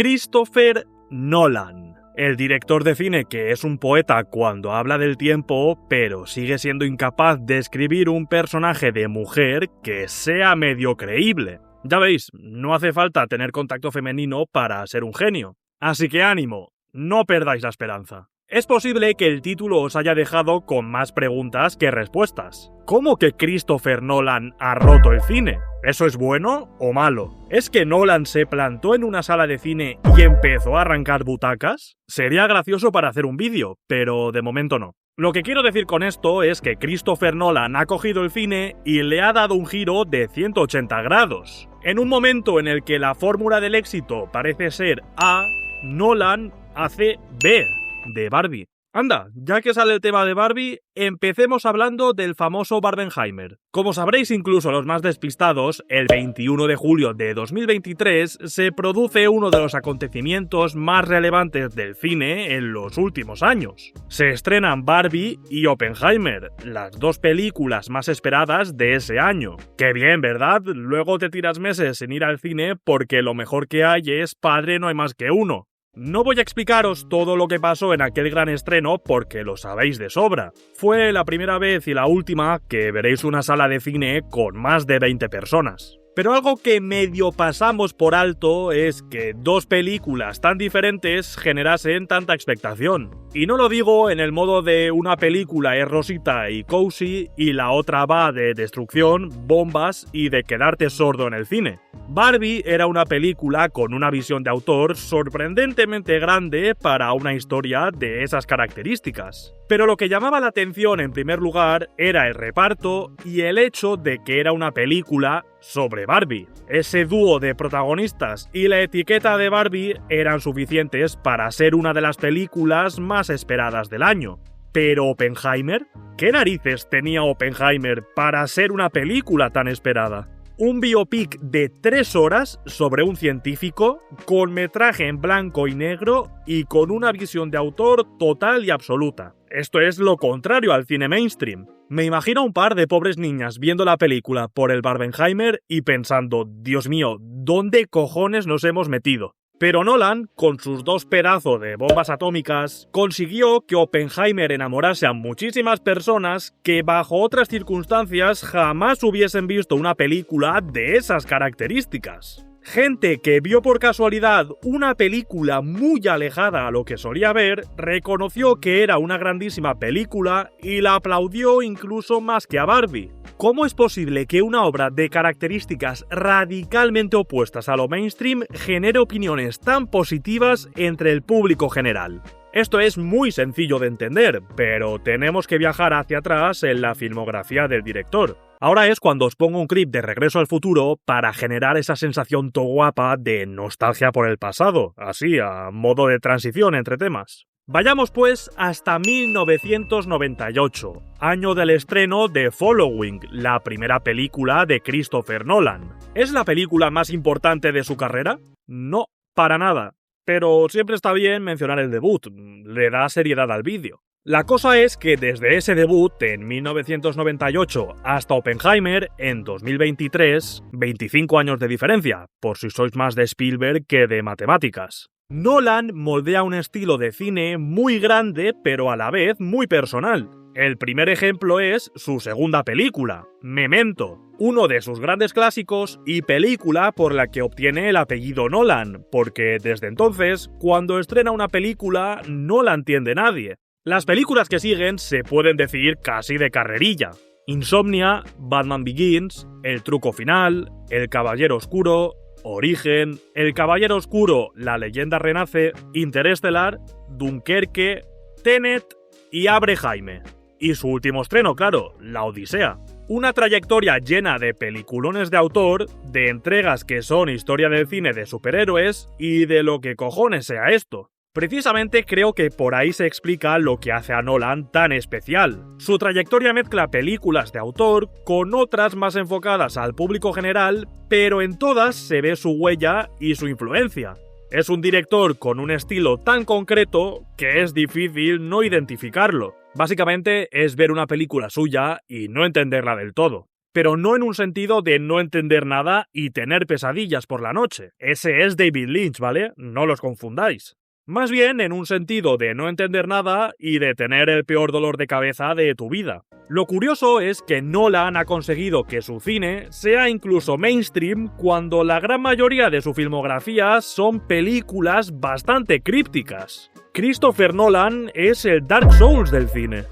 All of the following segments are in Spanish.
Christopher Nolan, el director de cine que es un poeta cuando habla del tiempo, pero sigue siendo incapaz de escribir un personaje de mujer que sea medio creíble. Ya veis, no hace falta tener contacto femenino para ser un genio. Así que ánimo, no perdáis la esperanza. Es posible que el título os haya dejado con más preguntas que respuestas. ¿Cómo que Christopher Nolan ha roto el cine? ¿Eso es bueno o malo? ¿Es que Nolan se plantó en una sala de cine y empezó a arrancar butacas? Sería gracioso para hacer un vídeo, pero de momento no. Lo que quiero decir con esto es que Christopher Nolan ha cogido el cine y le ha dado un giro de 180 grados. En un momento en el que la fórmula del éxito parece ser A, Nolan hace B, de Barbie. Anda, ya que sale el tema de Barbie, empecemos hablando del famoso Barbenheimer. Como sabréis incluso los más despistados, el 21 de julio de 2023 se produce uno de los acontecimientos más relevantes del cine en los últimos años. Se estrenan Barbie y Oppenheimer, las dos películas más esperadas de ese año. Qué bien, ¿verdad? Luego te tiras meses sin ir al cine porque lo mejor que hay es Padre no hay más que uno. No voy a explicaros todo lo que pasó en aquel gran estreno porque lo sabéis de sobra. Fue la primera vez y la última que veréis una sala de cine con más de 20 personas. Pero algo que medio pasamos por alto es que dos películas tan diferentes generasen tanta expectación. Y no lo digo en el modo de una película es rosita y cozy y la otra va de destrucción, bombas y de quedarte sordo en el cine. Barbie era una película con una visión de autor sorprendentemente grande para una historia de esas características. Pero lo que llamaba la atención en primer lugar era el reparto y el hecho de que era una película sobre Barbie. Ese dúo de protagonistas y la etiqueta de Barbie eran suficientes para ser una de las películas más esperadas del año. ¿Pero Oppenheimer? ¿Qué narices tenía Oppenheimer para ser una película tan esperada? Un biopic de 3 horas sobre un científico, con metraje en blanco y negro y con una visión de autor total y absoluta. Esto es lo contrario al cine mainstream. Me imagino a un par de pobres niñas viendo la película por el Barbenheimer y pensando, Dios mío, ¿dónde cojones nos hemos metido? Pero Nolan, con sus dos pedazos de bombas atómicas, consiguió que Oppenheimer enamorase a muchísimas personas que bajo otras circunstancias jamás hubiesen visto una película de esas características. Gente que vio por casualidad una película muy alejada a lo que solía ver, reconoció que era una grandísima película y la aplaudió incluso más que a Barbie. ¿Cómo es posible que una obra de características radicalmente opuestas a lo mainstream genere opiniones tan positivas entre el público general? Esto es muy sencillo de entender, pero tenemos que viajar hacia atrás en la filmografía del director. Ahora es cuando os pongo un clip de Regreso al Futuro para generar esa sensación to guapa de nostalgia por el pasado, así a modo de transición entre temas. Vayamos pues hasta 1998, año del estreno de Following, la primera película de Christopher Nolan. ¿Es la película más importante de su carrera? No, para nada. Pero siempre está bien mencionar el debut, le da seriedad al vídeo. La cosa es que desde ese debut, en 1998, hasta Oppenheimer, en 2023, 25 años de diferencia, por si sois más de Spielberg que de matemáticas. Nolan moldea un estilo de cine muy grande, pero a la vez muy personal. El primer ejemplo es su segunda película, Memento, uno de sus grandes clásicos y película por la que obtiene el apellido Nolan, porque desde entonces, cuando estrena una película, no la entiende nadie. Las películas que siguen se pueden decir casi de carrerilla. Insomnia, Batman Begins, El truco final, El caballero oscuro, Origen, El caballero oscuro, La leyenda renace, Interestelar, Dunkerque, Tenet y Abre Jaime. Y su último estreno, claro, La Odisea. Una trayectoria llena de peliculones de autor, de entregas que son historia del cine de superhéroes y de lo que cojones sea esto. Precisamente creo que por ahí se explica lo que hace a Nolan tan especial. Su trayectoria mezcla películas de autor con otras más enfocadas al público general, pero en todas se ve su huella y su influencia. Es un director con un estilo tan concreto que es difícil no identificarlo. Básicamente es ver una película suya y no entenderla del todo. pero no en un sentido de no entender nada y tener pesadillas por la noche. Ese es David Lynch, ¿vale? No los confundáis. Más bien en un sentido de no entender nada y de tener el peor dolor de cabeza de tu vida. Lo curioso es que Nolan ha conseguido que su cine sea incluso mainstream cuando la gran mayoría de su filmografía son películas bastante crípticas. Christopher Nolan es el Dark Souls del cine.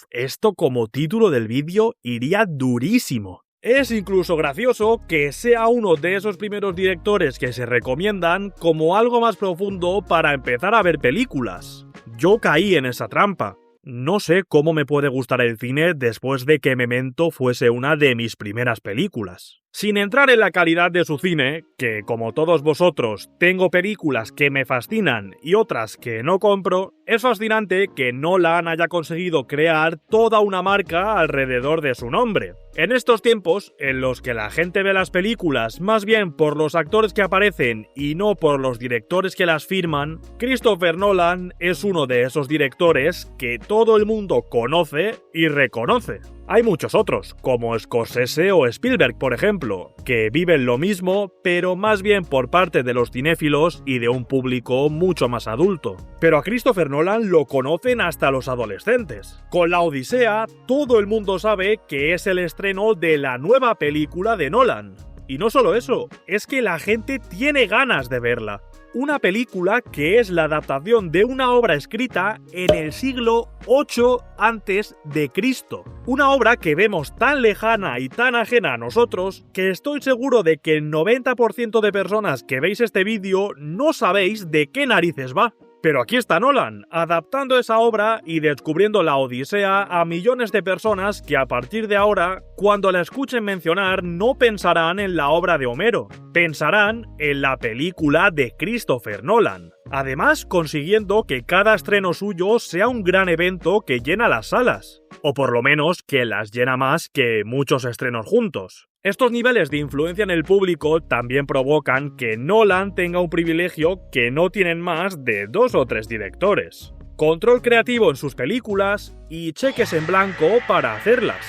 Esto como título del vídeo iría durísimo. Es incluso gracioso que sea uno de esos primeros directores que se recomiendan como algo más profundo para empezar a ver películas. Yo caí en esa trampa. No sé cómo me puede gustar el cine después de que Memento fuese una de mis primeras películas. Sin entrar en la calidad de su cine, que como todos vosotros tengo películas que me fascinan y otras que no compro, es fascinante que Nolan haya conseguido crear toda una marca alrededor de su nombre. En estos tiempos, en los que la gente ve las películas más bien por los actores que aparecen y no por los directores que las firman, Christopher Nolan es uno de esos directores que todo el mundo conoce y reconoce. Hay muchos otros, como Scorsese o Spielberg, por ejemplo, que viven lo mismo, pero más bien por parte de los cinéfilos y de un público mucho más adulto. Pero a Christopher Nolan lo conocen hasta los adolescentes. Con La Odisea, todo el mundo sabe que es el estreno de la nueva película de Nolan. Y no solo eso, es que la gente tiene ganas de verla. Una película que es la adaptación de una obra escrita en el siglo VIII a.C. Una obra que vemos tan lejana y tan ajena a nosotros que estoy seguro de que el 90% de personas que veis este vídeo no sabéis de qué narices va. Pero aquí está Nolan, adaptando esa obra y descubriendo la Odisea a millones de personas que a partir de ahora, cuando la escuchen mencionar, no pensarán en la obra de Homero, pensarán en la película de Christopher Nolan. Además, consiguiendo que cada estreno suyo sea un gran evento que llena las salas, o por lo menos que las llena más que muchos estrenos juntos. Estos niveles de influencia en el público también provocan que Nolan tenga un privilegio que no tienen más de 2 o 3 directores: control creativo en sus películas y cheques en blanco para hacerlas.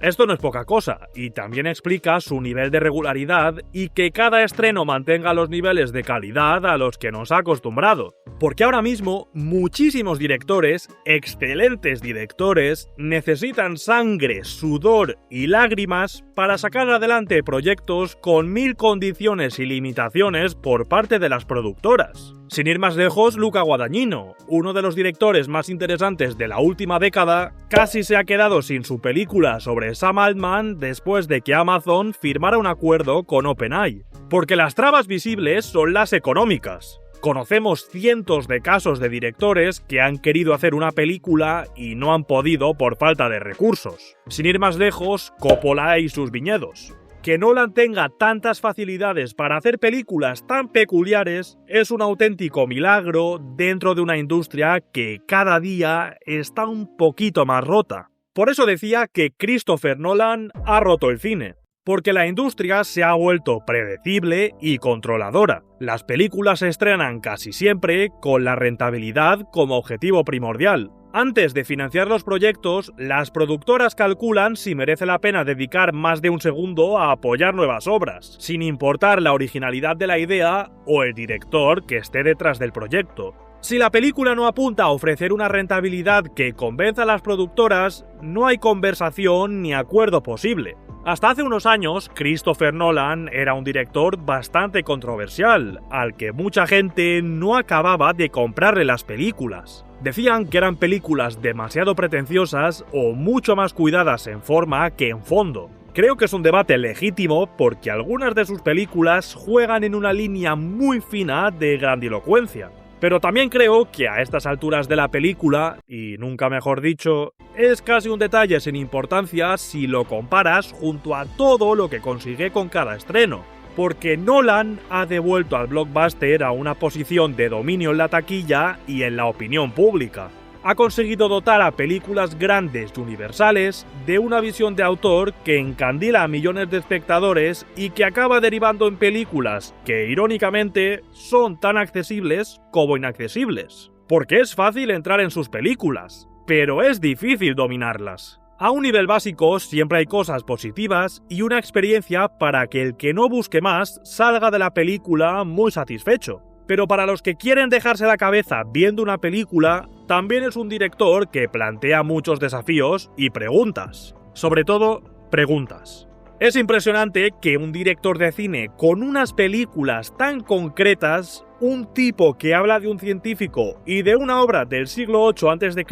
Esto no es poca cosa, y también explica su nivel de regularidad y que cada estreno mantenga los niveles de calidad a los que nos ha acostumbrado. Porque ahora mismo, muchísimos directores, excelentes directores, necesitan sangre, sudor y lágrimas para sacar adelante proyectos con 1000 condiciones y limitaciones por parte de las productoras. Sin ir más lejos, Luca Guadagnino, uno de los directores más interesantes de la última década, casi se ha quedado sin su película sobre Sam Altman después de que Amazon firmara un acuerdo con OpenAI. Porque las trabas visibles son las económicas. Conocemos cientos de casos de directores que han querido hacer una película y no han podido por falta de recursos. Sin ir más lejos, Coppola y sus viñedos. Que Nolan tenga tantas facilidades para hacer películas tan peculiares es un auténtico milagro dentro de una industria que cada día está un poquito más rota. Por eso decía que Christopher Nolan ha roto el cine. Porque la industria se ha vuelto predecible y controladora. Las películas se estrenan casi siempre con la rentabilidad como objetivo primordial. Antes de financiar los proyectos, las productoras calculan si merece la pena dedicar más de un segundo a apoyar nuevas obras, sin importar la originalidad de la idea o el director que esté detrás del proyecto. Si la película no apunta a ofrecer una rentabilidad que convenza a las productoras, no hay conversación ni acuerdo posible. Hasta hace unos años, Christopher Nolan era un director bastante controversial, al que mucha gente no acababa de comprarle las películas. Decían que eran películas demasiado pretenciosas o mucho más cuidadas en forma que en fondo. Creo que es un debate legítimo porque algunas de sus películas juegan en una línea muy fina de grandilocuencia. Pero también creo que a estas alturas de la película, y nunca mejor dicho, es casi un detalle sin importancia si lo comparas junto a todo lo que consigue con cada estreno. Porque Nolan ha devuelto al blockbuster a una posición de dominio en la taquilla y en la opinión pública. Ha conseguido dotar a películas grandes y universales de una visión de autor que encandila a millones de espectadores y que acaba derivando en películas que, irónicamente, son tan accesibles como inaccesibles. Porque es fácil entrar en sus películas, pero es difícil dominarlas. A un nivel básico siempre hay cosas positivas y una experiencia para que el que no busque más salga de la película muy satisfecho. Pero para los que quieren dejarse la cabeza viendo una película, también es un director que plantea muchos desafíos y preguntas. Sobre todo, preguntas. Es impresionante que un director de cine con unas películas tan concretas, un tipo que habla de un científico y de una obra del siglo VIII a.C.,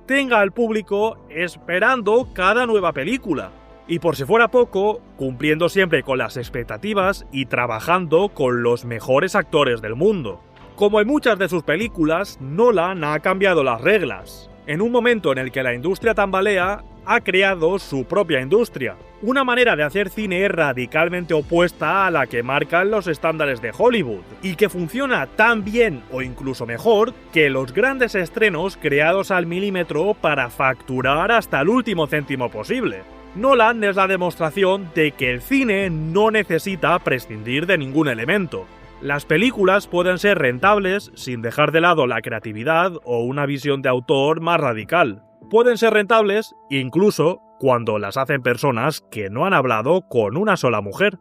tenga al público esperando cada nueva película. Y por si fuera poco, cumpliendo siempre con las expectativas y trabajando con los mejores actores del mundo. Como en muchas de sus películas, Nolan ha cambiado las reglas. En un momento en el que la industria tambalea, ha creado su propia industria. Una manera de hacer cine radicalmente opuesta a la que marcan los estándares de Hollywood, y que funciona tan bien o incluso mejor que los grandes estrenos creados al milímetro para facturar hasta el último céntimo posible. Nolan es la demostración de que el cine no necesita prescindir de ningún elemento. Las películas pueden ser rentables sin dejar de lado la creatividad o una visión de autor más radical. Pueden ser rentables incluso cuando las hacen personas que no han hablado con una sola mujer.